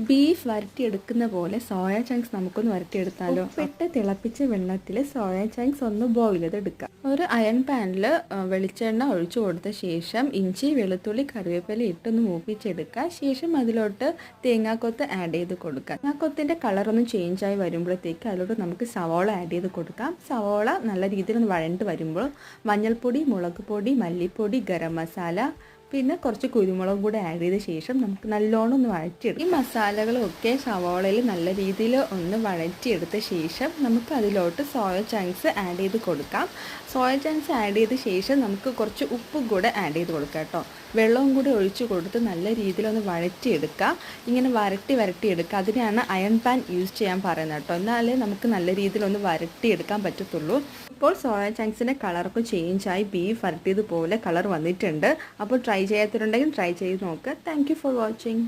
Beef വരട്ടിയെടുക്കുന്ന പോലെ soya chunks നമുക്കൊന്ന് വരട്ടിയെടുത്താലോ. ഉപ്പിട്ട് തിളപ്പിച്ച വെള്ളത്തിൽ സോയ ചങ്ക്സ് ഒന്ന് ബോയിൽ ചെയ്തെടുക്കുക. ഒരു അയൺ പാനിൽ വെളിച്ചെണ്ണ ഒഴിച്ചു കൊടുത്ത ശേഷം ഇഞ്ചി, വെളുത്തുള്ളി, കറിവേപ്പില ഇട്ടൊന്ന് മൂപ്പിച്ചെടുക്കുക. ശേഷം അതിലോട്ട് തേങ്ങാക്കൊത്ത് ആഡ് ചെയ്ത് കൊടുക്കുക. തേങ്ങാക്കൊത്തിൻ്റെ കളറൊന്ന് ചേഞ്ചായി വരുമ്പോഴത്തേക്ക് അതിലോട്ട് നമുക്ക് സവോള ആഡ് ചെയ്ത് കൊടുക്കാം. സവോള നല്ല രീതിയിൽ ഒന്ന് വഴണ്ട് വരുമ്പോൾ മഞ്ഞൾപ്പൊടി, മുളക് പൊടി, മല്ലിപ്പൊടി, ഗരം മസാല, പിന്നെ കുറച്ച് കുരുമുളകും കൂടെ ആഡ് ചെയ്ത ശേഷം നമുക്ക് നല്ലോണം ഒന്ന് വഴറ്റിയെടുക്കും. ഈ മസാലകളൊക്കെ സവോളയിൽ നല്ല രീതിയിൽ ഒന്ന് വഴറ്റിയെടുത്ത ശേഷം നമുക്ക് അതിലോട്ട് സോയ ചങ്ക്സ് ആഡ് ചെയ്ത് കൊടുക്കാം. സോയ ചങ്ക്സ് ആഡ് ചെയ്ത ശേഷം നമുക്ക് കുറച്ച് ഉപ്പും കൂടെ ആഡ് ചെയ്ത് കൊടുക്കാം കേട്ടോ. വെള്ളവും കൂടി ഒഴിച്ച് കൊടുത്ത് നല്ല രീതിയിലൊന്ന് വഴറ്റിയെടുക്കുക. ഇങ്ങനെ വരട്ടിയെടുക്കുക. അതിനാണ് അയൺ പാൻ യൂസ് ചെയ്യാൻ പറയുന്നത് കേട്ടോ. എന്നാലേ നമുക്ക് നല്ല രീതിയിലൊന്ന് വരട്ടിയെടുക്കാൻ പറ്റത്തുള്ളൂ. ഇപ്പോൾ സോയ ചങ്ക്സിൻ്റെ കളറൊക്കെ ചേഞ്ചായി ബീഫ് വരട്ടിയതുപോലെ കളർ വന്നിട്ടുണ്ട്. അപ്പോൾ ട്രൈ ചെയ്യാത്തവരുണ്ടെങ്കിൽ ട്രൈ ചെയ്ത് നോക്കുക. Thank you for watching.